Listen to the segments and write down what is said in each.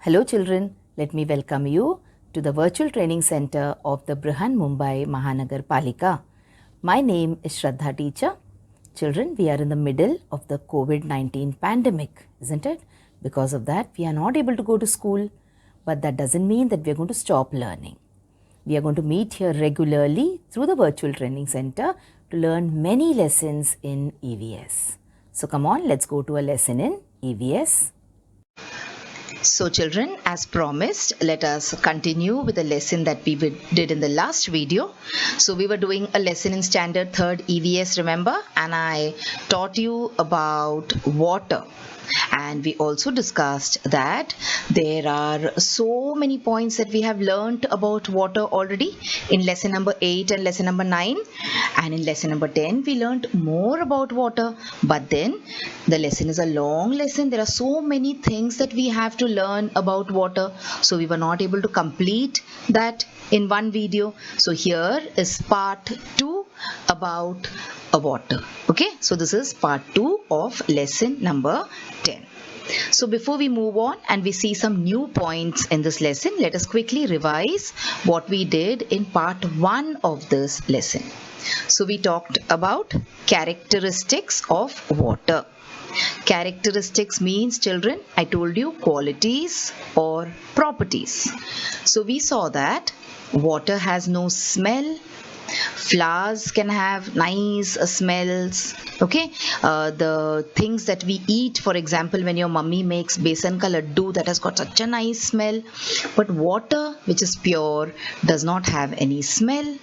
Hello children, let me welcome you to the virtual training center of the Brihan Mumbai Mahanagar Palika. My name is Shraddha teacher. Children, we are in the middle of the COVID-19 pandemic, isn't it? Because of that, we are not able to go to school, but that doesn't mean that we are going to stop learning. We are going to meet here regularly through the virtual training center to learn many lessons in EVS. So come on, let's go to a lesson in EVS. So children, as promised, let us continue with the lesson that we did in the last video. So we were doing a lesson in standard 3rd EVS, remember? And I taught you about water. And we also discussed that there are so many points that we have learned about water already in lesson number 8 and lesson number 9. And in lesson number 10, we learned more about water. But then the lesson is a long lesson. There are so many things that we have to learn about water. So we were not able to complete that in one video. So here is part 2 about water. Okay, so this is part 2 of lesson number 10. So before we move on and we see some new points in this lesson, let us quickly revise what we did in part 1 of this lesson. So we talked about characteristics of water. Characteristics means, children, I told you, qualities or properties. So we saw that water has no smell. Flowers can have nice smells. Okay, the things that we eat, for example, when your mummy makes besan ka laddu, that has got such a nice smell. But water, which is pure, does not have any smell.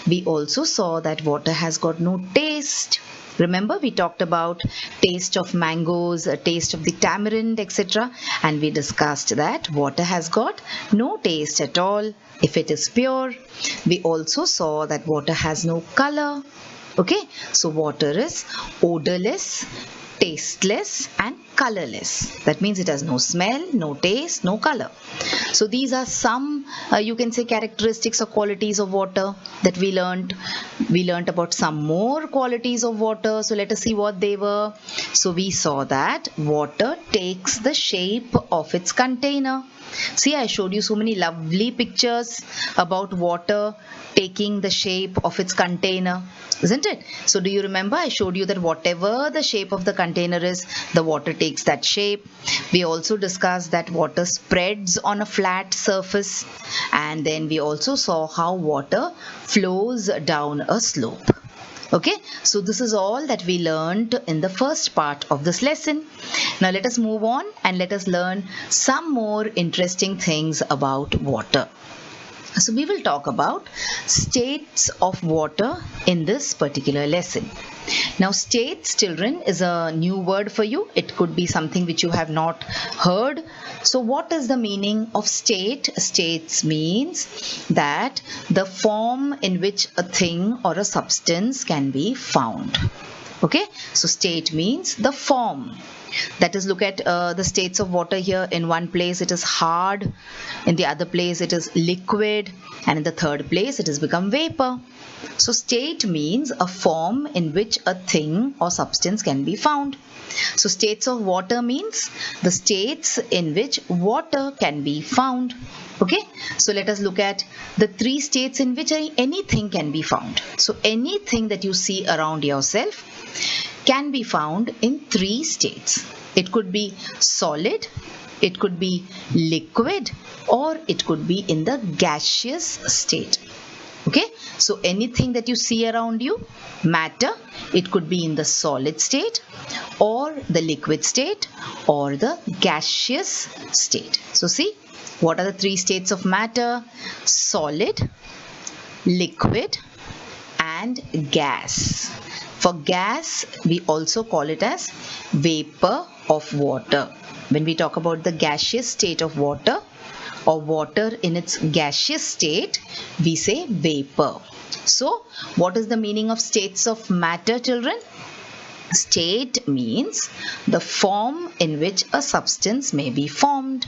We also saw that water has got no taste. Remember, we talked about taste of mangoes, a taste of the tamarind, etc. And we discussed that water has got no taste at all if it is pure. We also saw that water has no color. Okay, so water is odorless, tasteless and colorless. That means it has no smell, no taste, no color. So these are some you can say characteristics or qualities of water that we learned. We learned about some more qualities of water. So let us see what they were. So we saw that water takes the shape of its container. See, I showed you so many lovely pictures about water taking the shape of its container, isn't it? So do you remember I showed you that whatever the shape of the container is, the water takes that shape. We also discussed that water spreads on a flat surface, and then we also saw how water flows down a slope. Okay, so this is all that we learned in the first part of this lesson. Now let us move on and let us learn some more interesting things about water. So we will talk about states of water in this particular lesson. Now states, children, is a new word for you. It could be something which you have not heard. So what is the meaning of state? States means that the form in which a thing or a substance can be found. Okay, so state means the form. That is, look at the states of water here. In one place it is hard, in the other place it is liquid, and in the third place it has become vapor. So state means a form in which a thing or substance can be found. So states of water means the states in which water can be found. Okay, so let us look at the 3 states in which anything can be found. So anything that you see around yourself can be found in 3 states. It could be solid, it could be liquid, or it could be in the gaseous state. Okay, so anything that you see around you, matter, it could be in the solid state or the liquid state or the gaseous state. So see, what are the 3 states of matter? Solid, liquid and gas. For gas, we also call it as vapor of water. When we talk about the gaseous state of water or water in its gaseous state, we say vapor. So, what is the meaning of states of matter, children? State means the form in which a substance may be formed.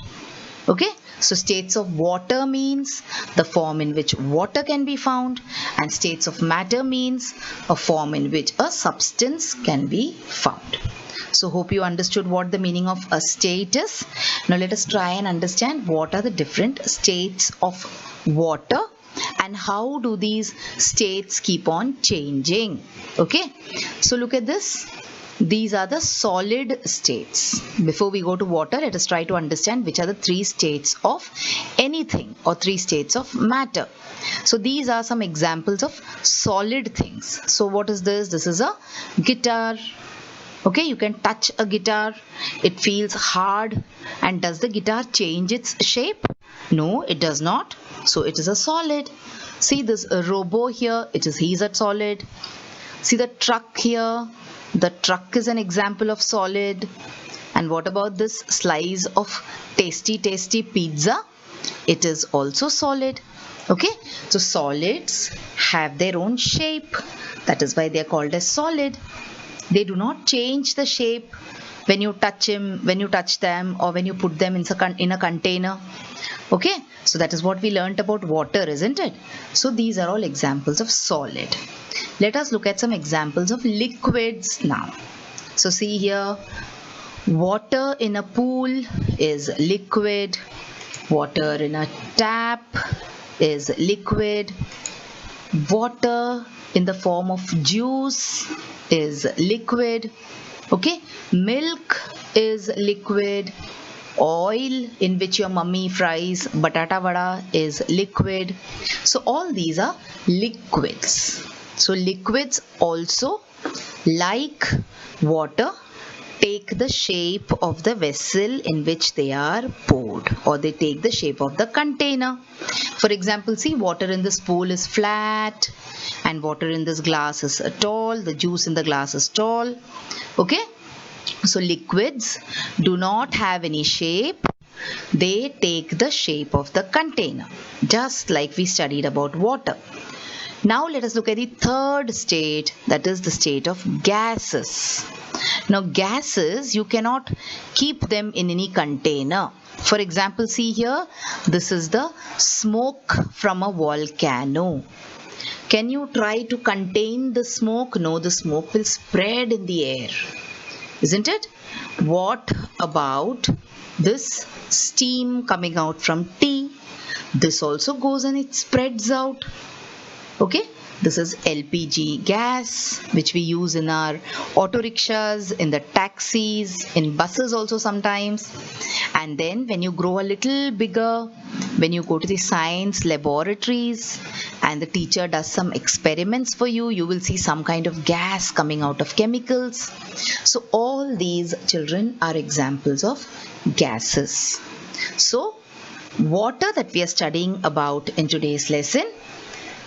Okay, so states of water means the form in which water can be found, and states of matter means a form in which a substance can be found. So hope you understood what the meaning of a state is. Now let us try and understand what are the different states of water and how do these states keep on changing. Okay, so look at this. These are the solid states. Before we go to water, let us try to understand which are the three states of anything or three states of matter. So these are some examples of solid things. So what is this? This is a guitar. Okay, you can touch a guitar. It feels hard. And does the guitar change its shape? No, it does not. So it is a solid. See this robo here. He's a solid. See the truck here. The truck is an example of solid. And what about this slice of tasty pizza? It is also solid. Okay, so solids have their own shape. That is why they are called as solid. They do not change the shape when you touch them, or when you put them in a container. Okay, so that is what we learnt about water, isn't it? So these are all examples of solid. Let us look at some examples of liquids now. So see here, water in a pool is liquid. Water in a tap is liquid. Water in the form of juice is liquid. Okay, milk is liquid. Oil in which your mummy fries batata vada is liquid. So all these are liquids. So liquids also, like water, take the shape of the vessel in which they are poured, or they take the shape of the container. For example, see, water in this pool is flat and water in this glass is tall. The juice in the glass is tall. Okay, so liquids do not have any shape. They take the shape of the container, just like we studied about water. Now let us look at the third state, that is the state of gases. Now gases, you cannot keep them in any container. For example, see here, this is the smoke from a volcano. Can you try to contain the smoke? No, the smoke will spread in the air, isn't it? What about this steam coming out from tea? This also goes and it spreads out. Okay, this is LPG gas, which we use in our auto rickshaws, in the taxis, in buses also sometimes. And then when you grow a little bigger, when you go to the science laboratories and the teacher does some experiments for you, you will see some kind of gas coming out of chemicals. So all these, children, are examples of gases. So water that we are studying about in today's lesson,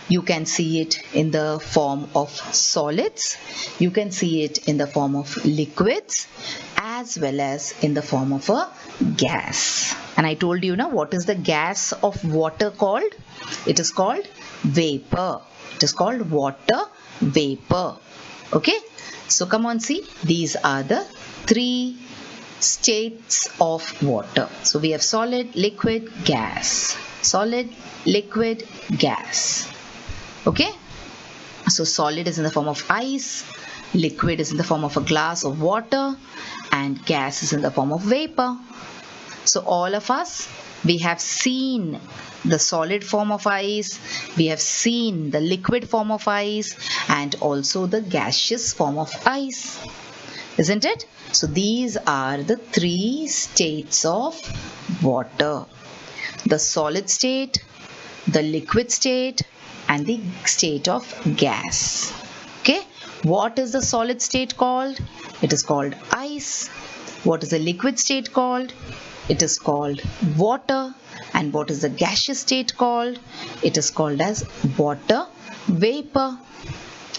you can see it in the form of solids, you can see it in the form of liquids, as well as in the form of a gas. And I told you now, what is the gas of water called? It is called vapor. It is called water vapor. Okay, so come on, see, these are the three states of water. So we have solid, liquid, gas. Solid, liquid, gas. Okay, so solid is in the form of ice, liquid is in the form of a glass of water, and gas is in the form of vapor. So all of us, we have seen the solid form of ice, we have seen the liquid form of ice, and also the gaseous form of ice, isn't it? So these are the three states of water: the solid state, the liquid state, and the state of gas. Okay, what is the solid state called? It is called ice. What is the liquid state called? It is called water. And what is the gaseous state called? It is called as water vapor.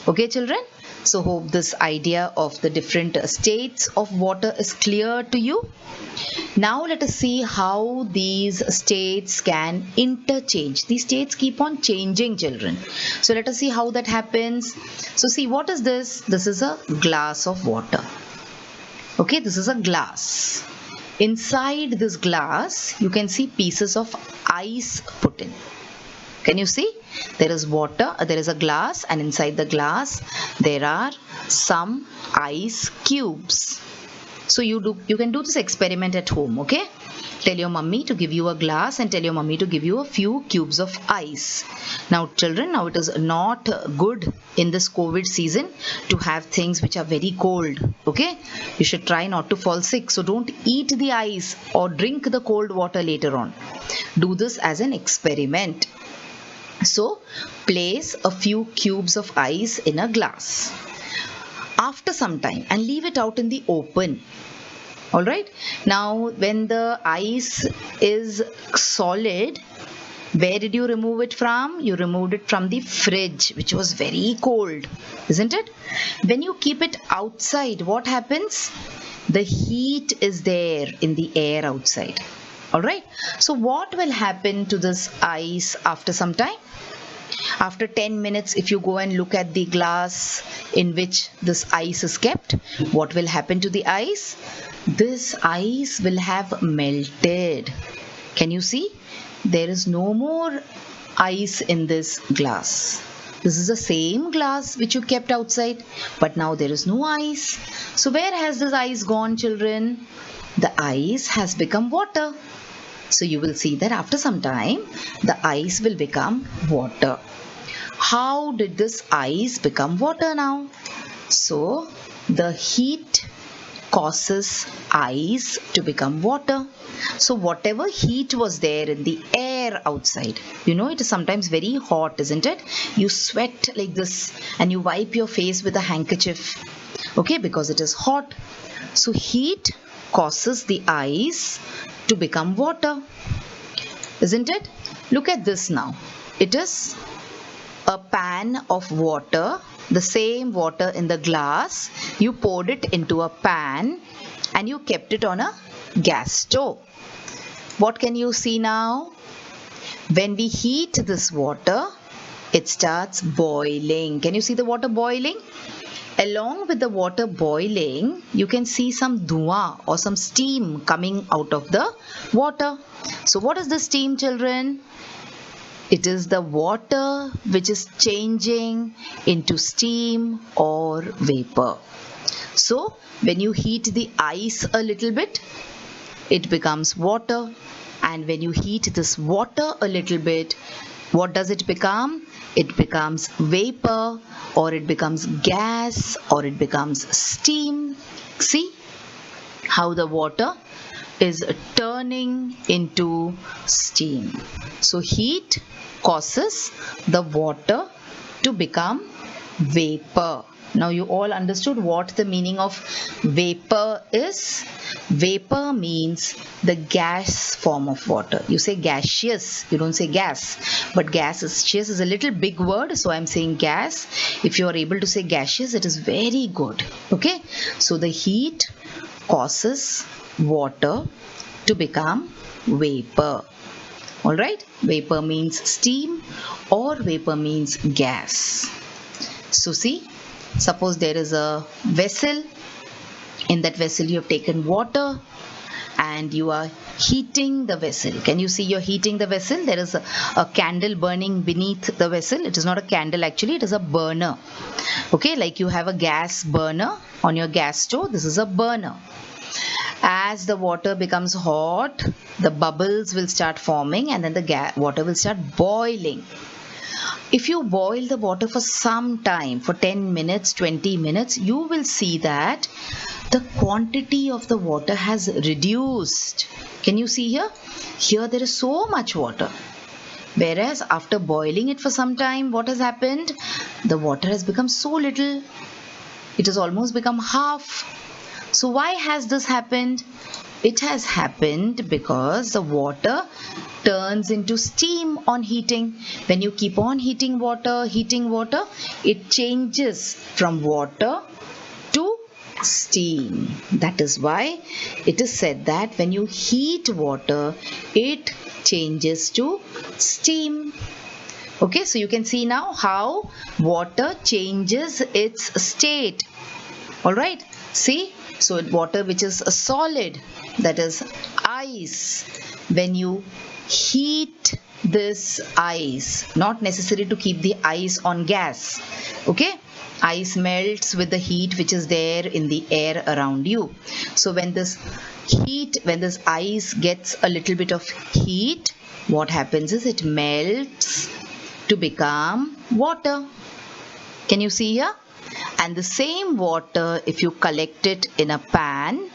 Okay, children, so hope this idea of the different states of water is clear to you. Now let us see how these states can interchange. These states keep on changing, children. So let us see how that happens. So see, what is this? This is a glass of water. Okay, this is a glass. Inside this glass, you can see pieces of ice put in. Can you see? There is water, there is a glass, and inside the glass there are some ice cubes. So you can do this experiment at home, okay? Tell your mummy to give you a glass and tell your mummy to give you a few cubes of ice. Now children, now it is not good in this COVID season to have things which are very cold, okay? You should try not to fall sick. So don't eat the ice or drink the cold water later on. Do this as an experiment. So place a few cubes of ice in a glass after some time and leave it out in the open. Alright, now when the ice is solid, where did you remove it from? You removed it from the fridge, which was very cold, isn't it? When you keep it outside, what happens? The heat is there in the air outside. Alright, so what will happen to this ice after some time? After 10 minutes, if you go and look at the glass in which this ice is kept, what will happen to the ice? This ice will have melted. Can you see? There is no more ice in this glass. This is the same glass which you kept outside, but now there is no ice. So where has this ice gone, children? The ice has become water. So you will see that after some time, the ice will become water. How did this ice become water now? So the heat causes ice to become water. So whatever heat was there in the air outside, you know, it is sometimes very hot, isn't it? You sweat like this and you wipe your face with a handkerchief, okay, because it is hot. So heat causes the ice to become water, isn't it? Look at this now. It is a pan of water, the same water in the glass. You poured it into a pan and you kept it on a gas stove. What can you see now? When we heat this water, it starts boiling. Can you see the water boiling? Along with the water boiling, you can see some dhua or some steam coming out of the water. So what is the steam, children? It is the water which is changing into steam or vapor. So when you heat the ice a little bit, it becomes water. And when you heat this water a little bit, what does it become? It becomes vapor, or it becomes gas, or it becomes steam. See how the water is turning into steam. So heat causes the water to become vapor. Now you all understood what the meaning of vapor is. Vapor means the gas form of water. You say gaseous, you don't say gas. But gaseous is a little big word, so I'm saying gas. If you are able to say gaseous, it is very good. Okay, so the heat causes water to become vapor. Alright, vapor means steam or vapor means gas. So see, suppose there is a vessel. In that vessel you have taken water and you are heating the vessel. Can you see you're heating the vessel? There is a candle burning beneath the vessel. It is not a candle actually, it is a burner. Okay, like you have a gas burner on your gas stove. This is a burner. As the water becomes hot, the bubbles will start forming and then the water will start boiling. If you boil the water for some time, for 10 minutes, 20 minutes, you will see that the quantity of the water has reduced. Can you see here? Here there is so much water. Whereas after boiling it for some time, what has happened? The water has become so little. It has almost become half. So why has this happened? It has happened because the water turns into steam on heating. When you keep on heating water, it changes from water to steam. That is why it is said that when you heat water, it changes to steam. Okay, so you can see now how water changes its state. Alright, see? So water which is a solid, that is ice, when you heat this ice, not necessary to keep the ice on gas, okay, Ice melts with the heat which is there in the air around you. So when this ice gets a little bit of heat, what happens is it melts to become water. Can you see here? And the same water, if you collect it in a pan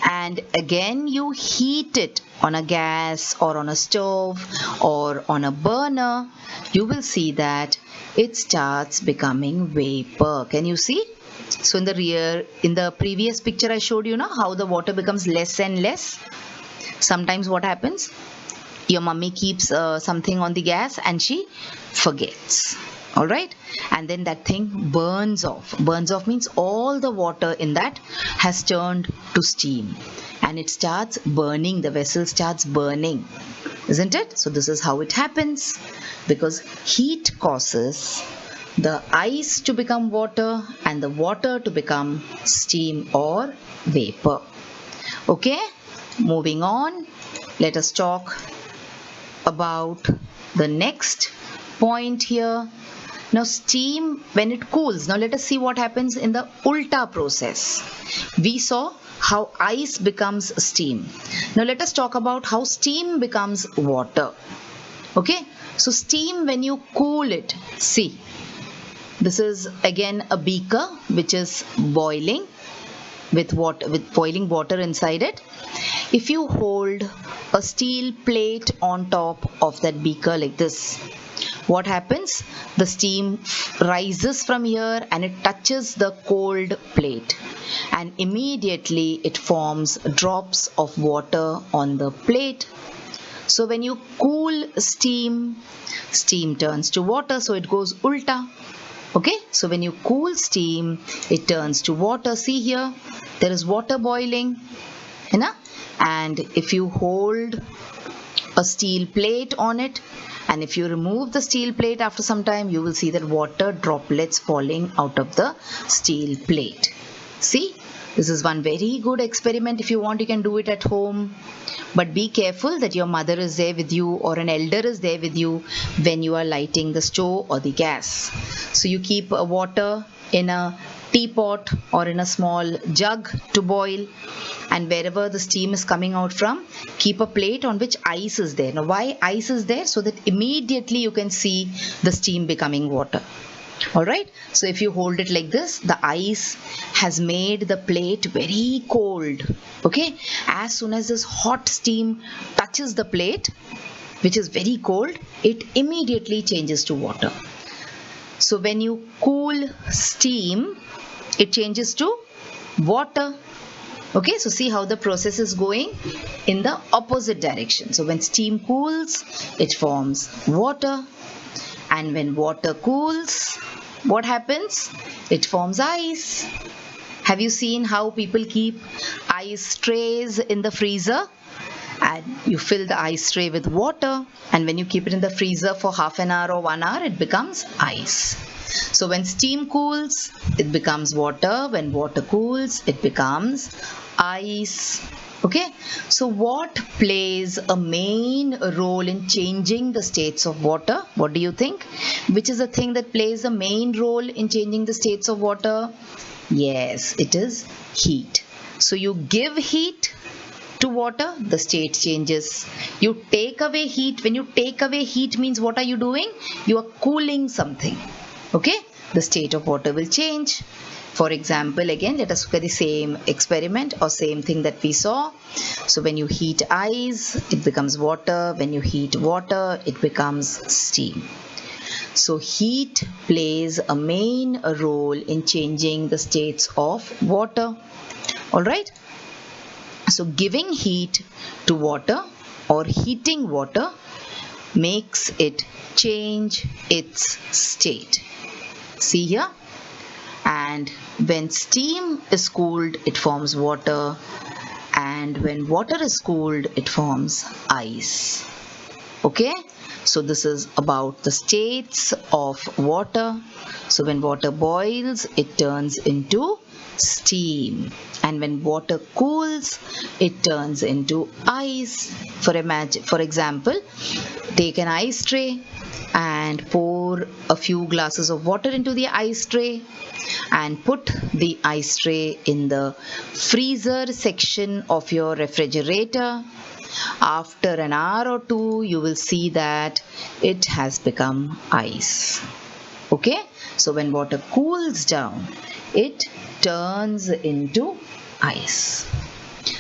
and again you heat it on a gas or on a stove or on a burner, you will see that it starts becoming vapor. Can you see? So in the previous picture I showed you now how the water becomes less and less. Sometimes what happens? Your mummy keeps something on the gas and she forgets. Alright, and then that thing burns off. Burns off means all the water in that has turned to steam and it starts burning. The vessel starts burning, isn't it? So this is how it happens, because heat causes the ice to become water and the water to become steam or vapor. Okay, moving on, let us talk about the next point here. Now steam, when it cools, now let us see what happens in the ulta process. We saw how ice becomes steam. Now let us talk about how steam becomes water. Okay, so steam, when you cool it, see, this is again a beaker which is boiling with boiling water inside it. If you hold a steel plate on top of that beaker like this, what happens? The steam rises from here and it touches the cold plate and immediately it forms drops of water on the plate. So when you cool steam, steam turns to water, so it goes ulta. Okay, so when you cool steam, it turns to water. See here, there is water boiling, you know? And if you hold a steel plate on it, and if you remove the steel plate after some time, you will see that water droplets falling out of the steel plate. See, this is one very good experiment. If you want, you can do it at home. But be careful that your mother is there with you or an elder is there with you when you are lighting the stove or the gas. So you keep water in a teapot or in a small jug to boil, and wherever the steam is coming out from, keep a plate on which ice is there. Now why ice is there? So that immediately you can see the steam becoming water. Alright, so if you hold it like this, the ice has made the plate very cold. Okay, as soon as this hot steam touches the plate, which is very cold, it immediately changes to water. So when you cool steam, it changes to water. Okay, so see how the process is going in the opposite direction. So when steam cools, it forms water, and when water cools, what happens? It forms ice. Have you seen how people keep ice trays in the freezer? And you fill the ice tray with water, and when you keep it in the freezer for half an hour or 1 hour, it becomes ice. So when steam cools, it becomes water. When water cools, it becomes ice. Okay, so what plays a main role in changing the states of water? What do you think? Which is the thing that plays a main role in changing the states of water? Yes, it is heat. So you give heat to water, the state changes. You take away heat. When you take away heat means what are you doing? You are cooling something. Okay, the state of water will change. For example, again, let us look at the same experiment or same thing that we saw. So when you heat ice, it becomes water. When you heat water, it becomes steam. So heat plays a main role in changing the states of water. All right. So giving heat to water or heating water makes it change its state. See here? And when steam is cooled, it forms water, and when water is cooled, it forms ice. Okay, so this is about the states of water. So when water boils, it turns into steam, and when water cools, it turns into ice. For example, take an ice tray. and pour a few glasses of water into the ice tray and put the ice tray in the freezer section of your refrigerator. After an hour or two, you will see that it has become ice. Okay, so when water cools down, it turns into ice.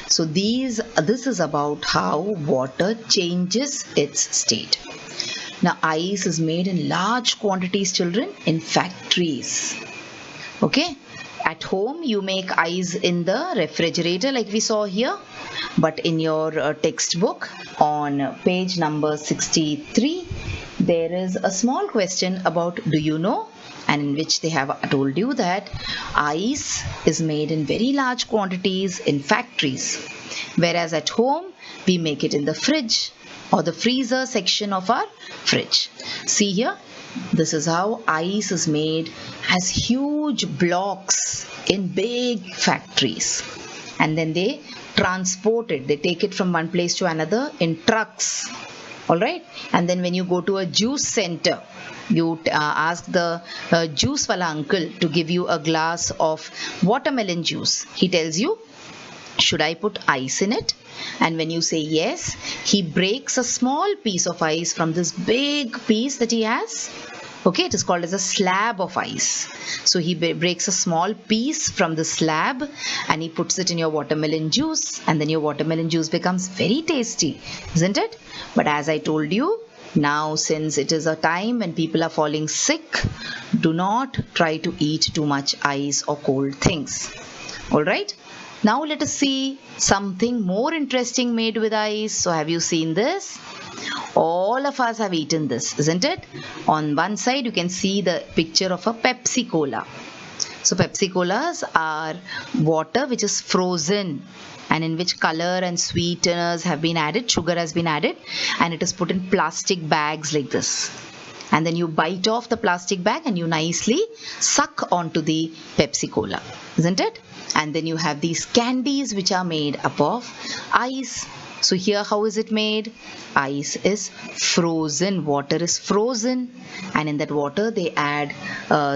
So this is about how water changes its state. Now ice is made in large quantities, children, in factories. Okay, at home you make ice in the refrigerator like we saw here, but in your textbook on page number 63 there is a small question about do you know, and in which they have told you that ice is made in very large quantities in factories, whereas at home we make it in the fridge or the freezer section of our fridge. See here, this is how ice is made as huge blocks in big factories, and then they transport it, they take it from one place to another in trucks. Alright, and then when you go to a juice center, you ask the juice wala uncle to give you a glass of watermelon juice. He tells you, should I put ice in it? And when you say yes, he breaks a small piece of ice from this big piece that he has. Okay, it is called as a slab of ice. So he breaks a small piece from the slab and he puts it in your watermelon juice, and then your watermelon juice becomes very tasty, isn't it? But as I told you, now since it is a time when people are falling sick, do not try to eat too much ice or cold things. Alright, now let us see something more interesting made with ice. So have you seen this? All of us have eaten this, isn't it? On one side you can see the picture of a Pepsi Cola. So Pepsi Colas are water which is frozen and in which color and sweeteners have been added, sugar has been added, and it is put in plastic bags like this. And then you bite off the plastic bag and you nicely suck onto the Pepsi Cola, isn't it? And then you have these candies which are made up of ice. So here how is it made? Ice is frozen, water is frozen, and in that water they add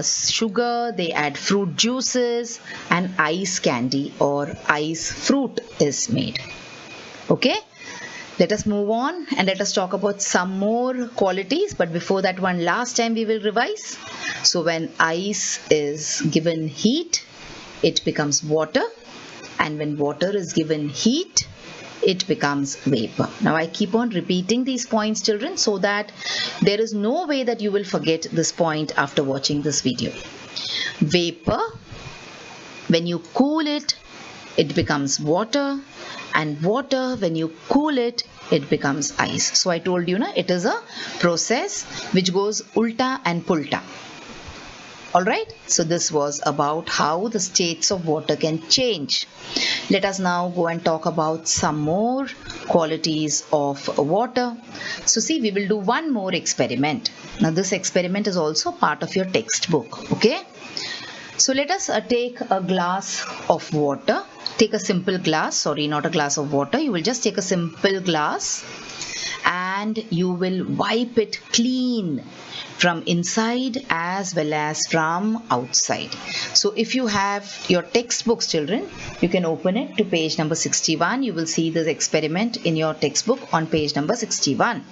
sugar, they add fruit juices, and ice candy or ice fruit is made. Okay, let us move on and let us talk about some more qualities, but before that, one last time we will revise. So when ice is given heat, it becomes water, and when water is given heat, it becomes vapor. Now I keep on repeating these points, children, so that there is no way that you will forget this point after watching this video. Vapor, when you cool it, it becomes water, and water, when you cool it, it becomes ice. So I told you, it is a process which goes ulta and pulta. Alright, so this was about how the states of water can change. Let us now go and talk about some more qualities of water. So see, we will do one more experiment. Now this experiment is also part of your textbook. Okay, so let us take a glass of water. Take a simple glass, sorry, not a glass of water. You will just take a simple glass and you will wipe it clean from inside as well as from outside. So if you have your textbooks, children, you can open it to page number 61. You will see this experiment in your textbook on page number 61.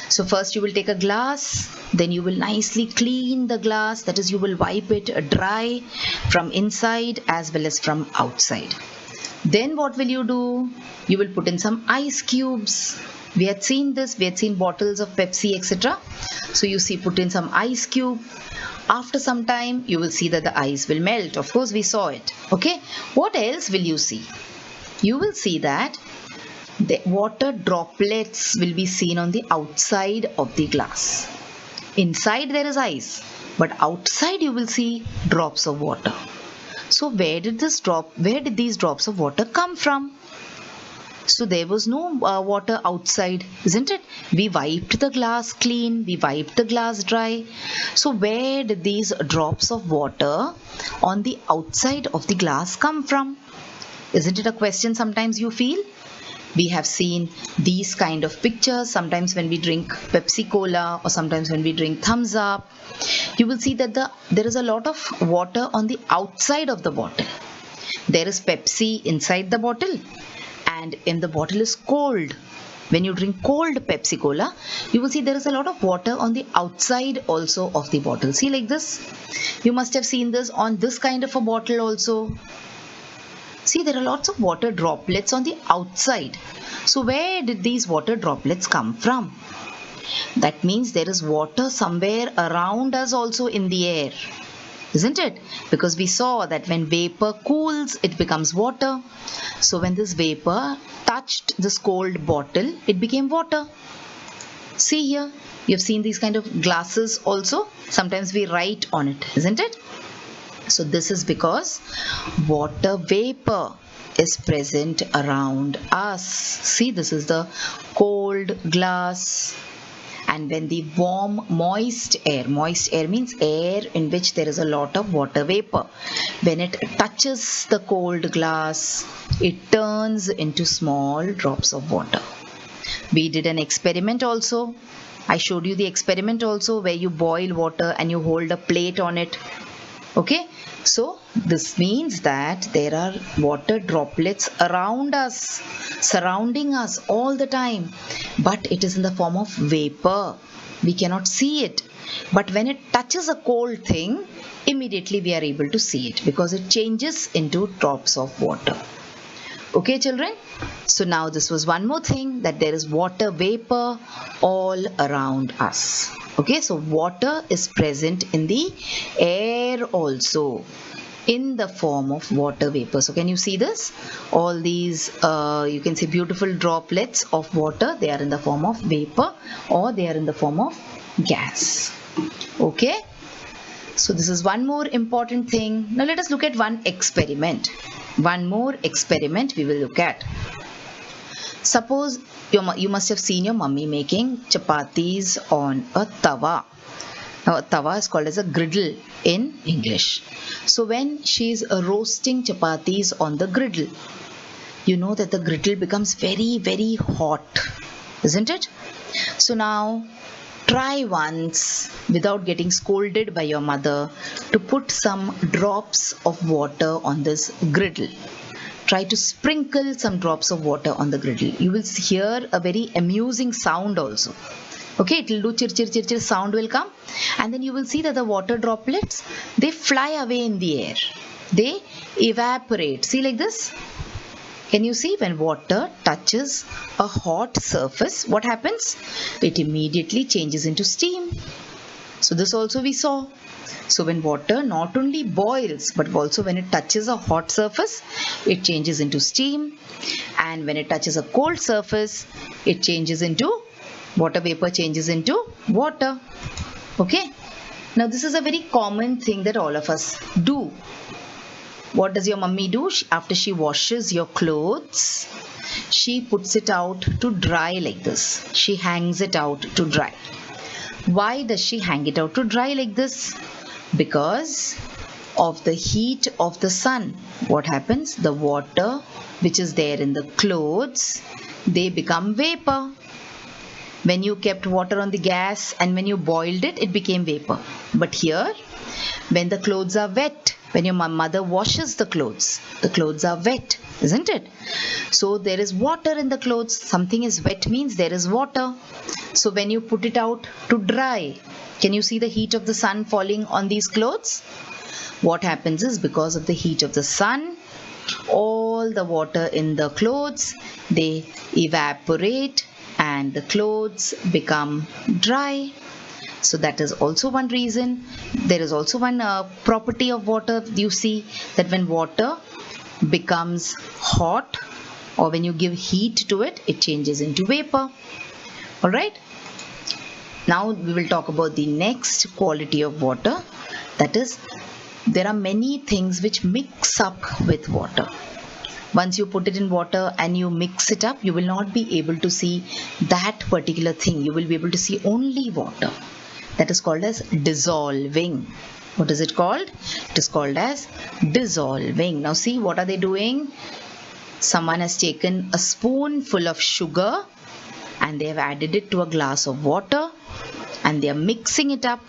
So first you will take a glass, then you will nicely clean the glass, that is you will wipe it dry from inside as well as from outside. Then what will you do? You will put in some ice cubes. We had seen this, we had seen bottles of Pepsi, etc. So you see, put in some ice cube. After some time, you will see that the ice will melt. Of course, we saw it. Okay. What else will you see? You will see that the water droplets will be seen on the outside of the glass. Inside there is ice, but outside you will see drops of water. So where did these drops of water come from? So there was no water outside, isn't it? We wiped the glass clean, we wiped the glass dry. So where did these drops of water on the outside of the glass come from? Isn't it a question sometimes you feel? We have seen these kind of pictures sometimes when we drink Pepsi Cola or sometimes when we drink Thumbs Up. You will see that there is a lot of water on the outside of the bottle. There is Pepsi inside the bottle, and in the bottle is cold. When you drink cold Pepsi Cola, you will see there is a lot of water on the outside also of the bottle. See, like this. You must have seen this on this kind of a bottle also. See, there are lots of water droplets on the outside. So where did these water droplets come from? That means there is water somewhere around us also in the air, isn't it? Because we saw that when vapor cools, it becomes water. So when this vapor touched this cold bottle, it became water. See here, you've seen these kind of glasses also. Sometimes we write on it, isn't it? So this is because water vapor is present around us. See, this is the cold glass. And when the warm moist air means air in which there is a lot of water vapor, when it touches the cold glass, it turns into small drops of water. We did an experiment also. I showed you the experiment also, where you boil water and you hold a plate on it. Okay, so this means that there are water droplets around us, surrounding us all the time, but it is in the form of vapor. We cannot see it, but when it touches a cold thing, immediately we are able to see it because it changes into drops of water. Okay, children? So now this was one more thing, that there is water vapor all around us. Okay, so water is present in the air also in the form of water vapor. So can you see this? All these, you can see beautiful droplets of water. They are in the form of vapor or they are in the form of gas. Okay, so this is one more important thing. Now let us look at one experiment. One more experiment we will look at. Suppose you must have seen your mummy making chapatis on a tawa. Now a tawa is called as a griddle in English. So when she is roasting chapatis on the griddle, you know that the griddle becomes very, very hot, isn't it? So now try once, without getting scolded by your mother, to put some drops of water on this griddle. Try to sprinkle some drops of water on the griddle. You will hear a very amusing sound also. Okay, it will do chir chir chir chir sound will come, and then you will see that the water droplets, they fly away in the air. They evaporate. See, like this. Can you see when water touches a hot surface, what happens? It immediately changes into steam. So this also we saw. So when water not only boils, but also when it touches a hot surface, it changes into steam. And when it touches a cold surface, it changes into, water vapor changes into water. Okay. Now this is a very common thing that all of us do. What does your mummy do? After she washes your clothes, she puts it out to dry like this. She hangs it out to dry. Why does she hang it out to dry like this? Because of the heat of the sun. What happens? The water which is there in the clothes, they become vapor. When you kept water on the gas and when you boiled it, it became vapor. But here, when the clothes are wet, when your mother washes the clothes are wet, isn't it? So there is water in the clothes. Something is wet means there is water. So when you put it out to dry, can you see the heat of the sun falling on these clothes? What happens is, because of the heat of the sun, all the water in the clothes, they evaporate and the clothes become dry. So that is also one reason. There is also one property of water. You see that when water becomes hot or when you give heat to it, it changes into vapor. Alright. Now we will talk about the next quality of water. That is, there are many things which mix up with water. Once you put it in water and you mix it up, you will not be able to see that particular thing. You will be able to see only water. That is called as dissolving. What is it called? It is called as dissolving. Now see, what are they doing? Someone has taken a spoonful of sugar and they have added it to a glass of water and they are mixing it up.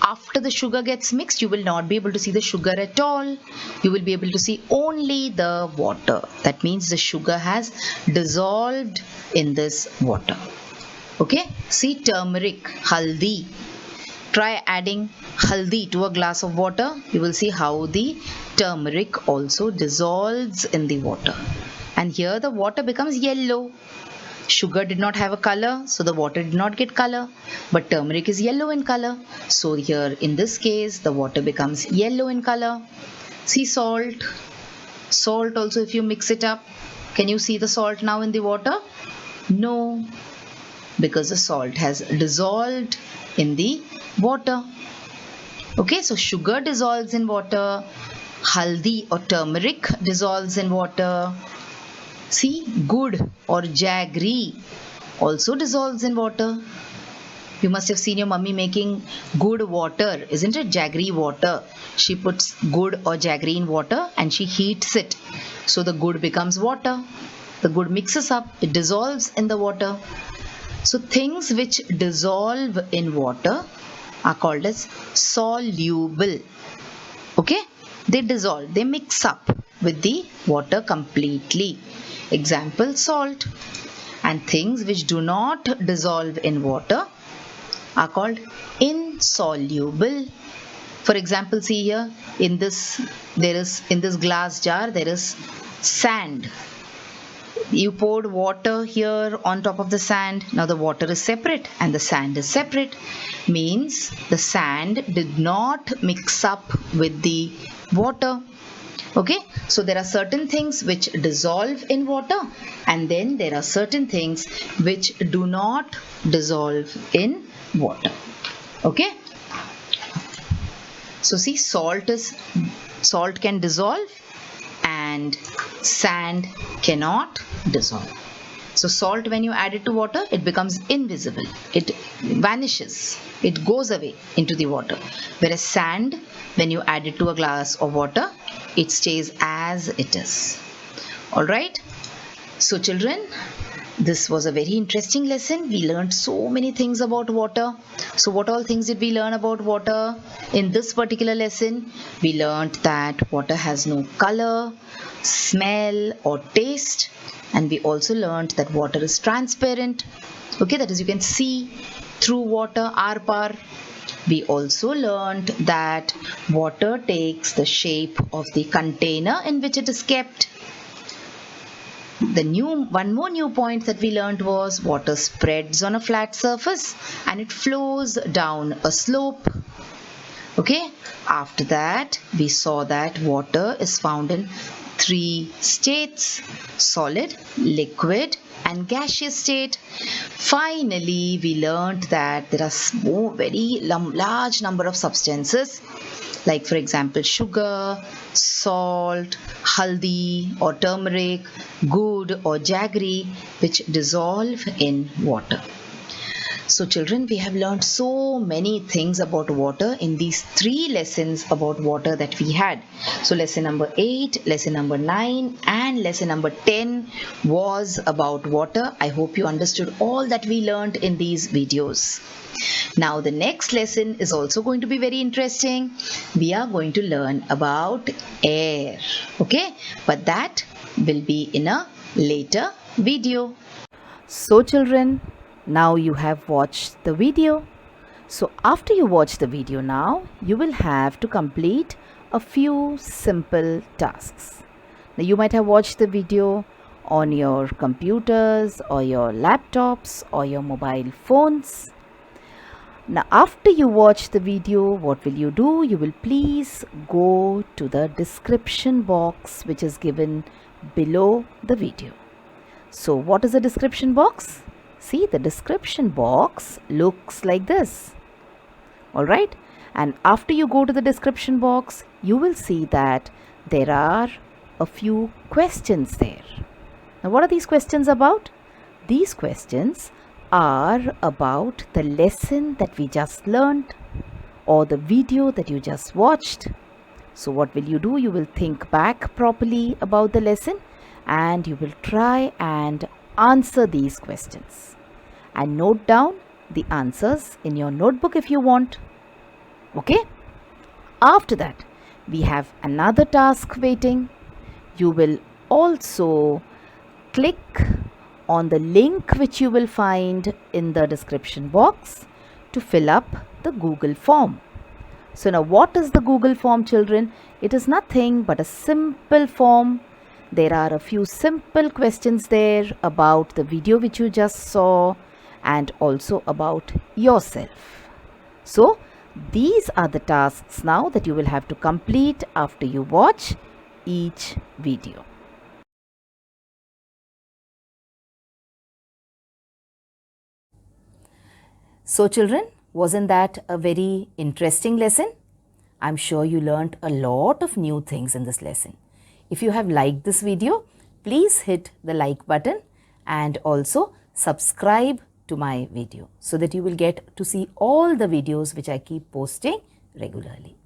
After the sugar gets mixed, you will not be able to see the sugar at all. You will be able to see only the water. That means the sugar has dissolved in this water. Okay, see turmeric, haldi. Try adding haldi to a glass of water. You will see how the turmeric also dissolves in the water. And here the water becomes yellow. Sugar did not have a color, so the water did not get color. But turmeric is yellow in color. So here in this case, the water becomes yellow in color. See salt. Salt also, if you mix it up, can you see the salt now in the water? No, because the salt has dissolved in the water. Okay, so sugar dissolves in water. Haldi or turmeric dissolves in water. See, good or jaggery also dissolves in water. You must have seen your mummy making good water, isn't it? Jaggery water. She puts good or jaggery in water and she heats it. So the good becomes water. The good mixes up. It dissolves in the water. So things which dissolve in water are called as soluble. Okay? They dissolve. They mix up with the water completely. Example, salt. And things which do not dissolve in water are called insoluble. For example, see here in this glass jar there is sand. You poured water here on top of the sand. Now the water is separate and the sand is separate. Means the sand did not mix up with the water. Okay, so there are certain things which dissolve in water and then there are certain things which do not dissolve in water. Okay, so see, salt can dissolve and sand cannot dissolve. So salt, when you add it to water, it becomes invisible. It vanishes. It goes away into the water. Whereas sand, when you add it to a glass of water, it stays as it is. Alright? So children, this was a very interesting lesson. We learned so many things about water. So what all things did we learn about water in this particular lesson? We learned that water has no color, smell or taste. And we also learned that water is transparent. Okay, that is, you can see through water, ar-par. We also learned that water takes the shape of the container in which it is kept. One more new point that we learned was water spreads on a flat surface and it flows down a slope. Okay, after that we saw that water is found in 3 states: solid, liquid and gaseous state. Finally, we learned that there are very large number of substances, like for example sugar, salt, haldi or turmeric, good or jaggery, which dissolve in water. So children, we have learned so many things about water in these 3 lessons about water that we had. So lesson number 8, lesson number 9 and lesson number 10 was about water. I hope you understood all that we learned in these videos. Now the next lesson is also going to be very interesting. We are going to learn about air. Okay, but that will be in a later video. So children, now you have watched the video. So after you watch the video now, you will have to complete a few simple tasks. Now you might have watched the video on your computers or your laptops or your mobile phones. Now after you watch the video, what will you do? You will please go to the description box which is given below the video. So what is the description box? See, the description box looks like this. Alright, and after you go to the description box, you will see that there are a few questions there. Now what are these questions about? These questions are about the lesson that we just learned or the video that you just watched. So what will you do? You will think back properly about the lesson and you will try and answer these questions and note down the answers in your notebook if you want. Okay? After that, we have another task waiting. You will also click on the link which you will find in the description box to fill up the Google form. So now what is the Google form, children? It is nothing but a simple form. There are a few simple questions there about the video which you just saw and also about yourself. So these are the tasks now that you will have to complete after you watch each video. So children, wasn't that a very interesting lesson? I'm sure you learnt a lot of new things in this lesson. If you have liked this video, please hit the like button and also subscribe to my video so that you will get to see all the videos which I keep posting regularly.